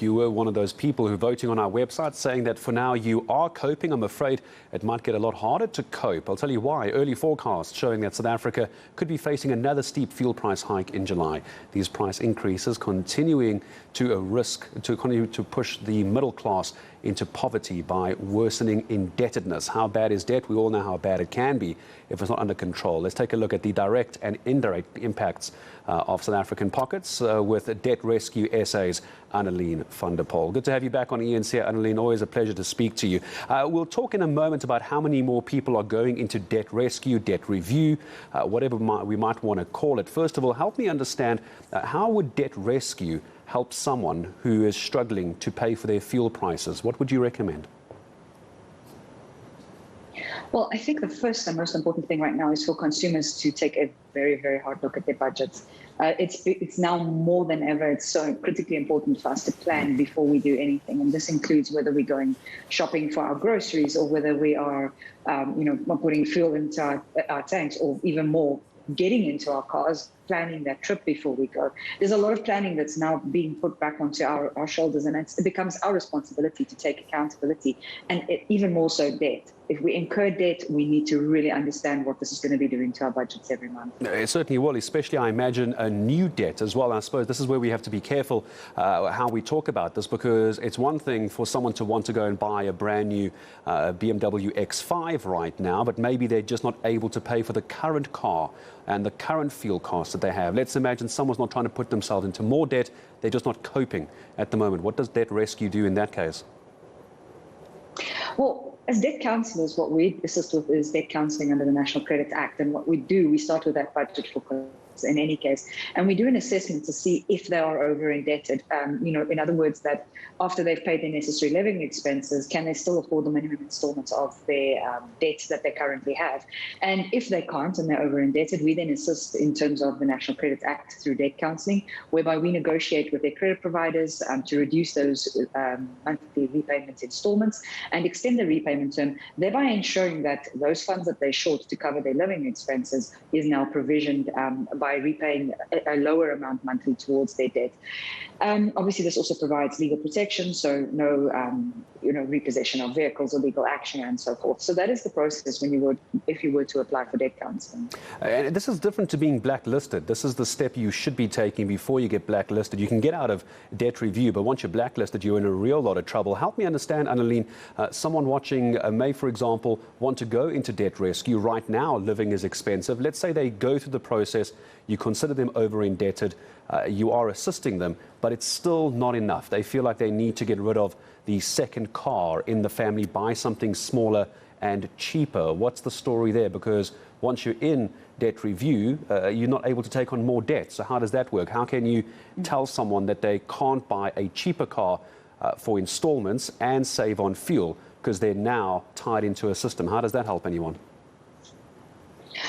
You were one of those people who are voting on our website saying that for now you are coping. I'm afraid it might get a lot harder to cope. I'll tell you why. Early forecasts showing that South Africa could be facing another steep fuel price hike in July. These price increases continuing to push the middle class into poverty by worsening indebtedness. How bad is debt? We all know how bad it can be if it's not under control. Let's take a look at the direct and indirect impacts of South African pockets with Debt Rescue SA's Annaline van der Poel. Good to have you back on eNCA, Annaline. Always a pleasure to speak to you. We'll talk in a moment about how many more people are going into debt rescue, debt review, whatever we might want to call it. First of all, help me understand how would debt rescue help someone who is struggling to pay for their fuel prices? What would you recommend? Well, I think the first and most important thing right now is for consumers to take a very, very hard look at their budgets. It's now more than ever. It's so critically important for us to plan before we do anything. And this includes whether we're going shopping for our groceries or whether we are, putting fuel into our tanks, or even more, getting into our cars, planning that trip before we go. There's a lot of planning that's now being put back onto our shoulders, and it becomes our responsibility to take accountability, and even more so debt. If we incur debt, we need to really understand what this is going to be doing to our budgets every month. It certainly will, especially, I imagine, a new debt as well. I suppose this is where we have to be careful how we talk about this, because it's one thing for someone to want to go and buy a brand new BMW X5 right now, but maybe they're just not able to pay for the current car and the current fuel costs that they have. Let's imagine someone's not trying to put themselves into more debt. They're just not coping at the moment. What does Debt Rescue do in that case? Well, as debt counsellors, what we assist with is debt counselling under the National Credit Act. And what we do, we start with that budget for in any case, and we do an assessment to see if they are over indebted. In other words, that after they've paid their necessary living expenses, can they still afford the minimum installments of their debts that they currently have? And if they can't and they're over indebted, we then assist in terms of the National Credit Act through debt counselling, whereby we negotiate with their credit providers to reduce those monthly repayment installments and extend the repayment term, thereby ensuring that those funds that they're short to cover their living expenses is now provisioned by repaying a lower amount monthly towards their debt. Obviously, this also provides legal protection, so no repossession of vehicles or legal action and so forth. So that is the process if you were to apply for debt counselling. And this is different to being blacklisted. This is the step you should be taking before you get blacklisted. You can get out of debt review, but once you're blacklisted, you're in a real lot of trouble. Help me understand, Annaline, someone watching may, for example, want to go into debt rescue. Right now, living is expensive. Let's say they go through the process, you consider them over indebted, you are assisting them, but it's still not enough. They feel like they need to get rid of the second car in the family, buy something smaller and cheaper. What's the story there? Because once you're in debt review, you're not able to take on more debt. So how does that work? How can you tell someone that they can't buy a cheaper car for installments and save on fuel because they're now tied into a system? How does that help anyone?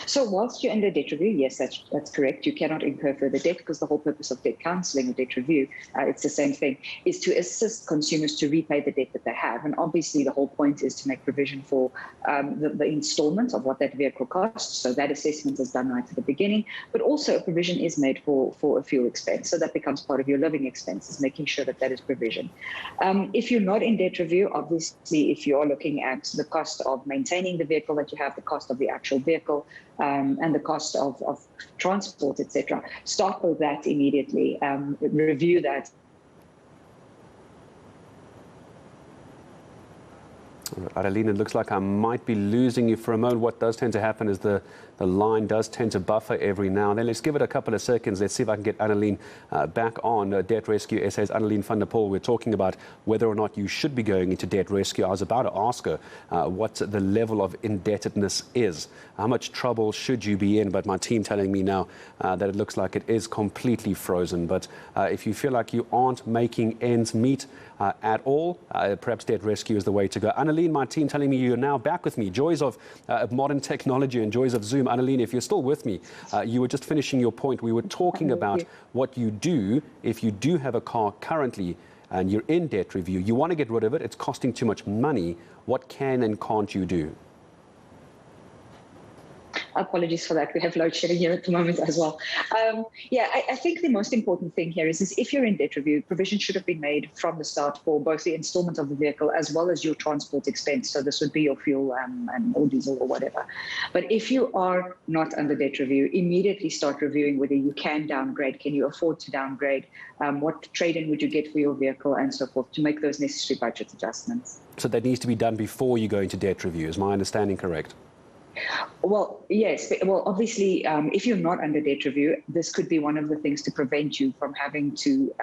So whilst you're under debt review, yes, that's correct. You cannot incur further debt, because the whole purpose of debt counselling or debt review, it's the same thing, is to assist consumers to repay the debt that they have. And obviously the whole point is to make provision for the installment of what that vehicle costs. So that assessment is done right at the beginning, but also a provision is made for a fuel expense. So that becomes part of your living expenses, making sure that that is provisioned. If you're not in debt review, obviously, if you're looking at the cost of maintaining the vehicle that you have, the cost of the actual vehicle, and the cost of transport, etc., start with that immediately. Review that. Annaline, it looks like I might be losing you for a moment. What does tend to happen is the line does tend to buffer every now and then. Let's give it a couple of seconds. Let's see if I can get Annaline back on. Debt Rescue SA's Annaline van der Poel. We're talking about whether or not you should be going into debt rescue. I was about to ask her what the level of indebtedness is. How much trouble should you be in? But my team telling me now that it looks like it is completely frozen. But if you feel like you aren't making ends meet at all, perhaps debt rescue is the way to go. Annaline, my team telling me you're now back with me. Joys of modern technology and joys of Zoom. Annaline, if you're still with me, you were just finishing your point. We were talking about what you do if you do have a car currently and you're in debt review. You want to get rid of it. It's costing too much money. What can and can't you do? Apologies for that. We have load shedding here at the moment as well. I think the most important thing here is if you're in debt review, provision should have been made from the start for both the installment of the vehicle as well as your transport expense. So this would be your fuel or diesel or whatever. But if you are not under debt review, immediately start reviewing whether you can downgrade. Can you afford to downgrade? What trade-in would you get for your vehicle and so forth to make those necessary budget adjustments. So that needs to be done before you go into debt review. Is my understanding correct? Well, yes. Well, obviously, if you're not under debt review, this could be one of the things to prevent you from having to,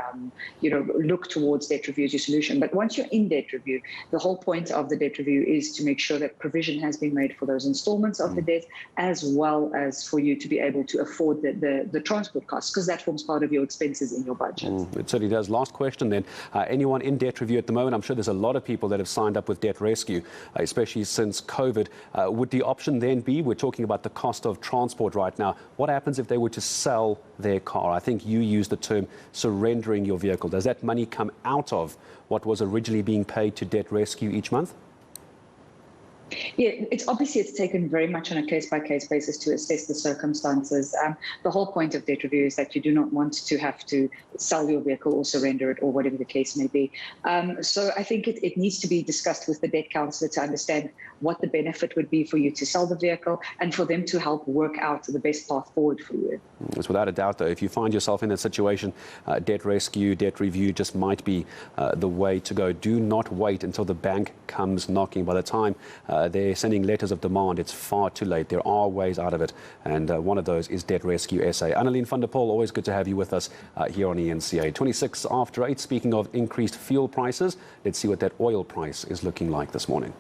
look towards debt review as your solution. But once you're in debt review, the whole point of the debt review is to make sure that provision has been made for those installments of the debt, as well as for you to be able to afford the transport costs, because that forms part of your expenses in your budget. It certainly does. Last question then. Anyone in debt review at the moment? I'm sure there's a lot of people that have signed up with Debt Rescue, especially since COVID. Would the option then be, we're talking about the cost of transport right now, what happens if they were to sell their car? I think you used the term surrendering your vehicle. Does that money come out of what was originally being paid to Debt Rescue each month? Yeah, it's taken very much on a case-by-case basis to assess the circumstances. The whole point of debt review is that you do not want to have to sell your vehicle or surrender it or whatever the case may be. So I think it needs to be discussed with the debt counsellor to understand what the benefit would be for you to sell the vehicle and for them to help work out the best path forward for you. It's without a doubt, though, if you find yourself in that situation, debt rescue, debt review just might be the way to go. Do not wait until the bank comes knocking. By the time they're sending letters of demand, it's far too late. There are ways out of it, and one of those is Debt Rescue SA. Annaline van der Poel, always good to have you with us here on eNCA. 26 after 8. Speaking of increased fuel prices, let's see what that oil price is looking like this morning.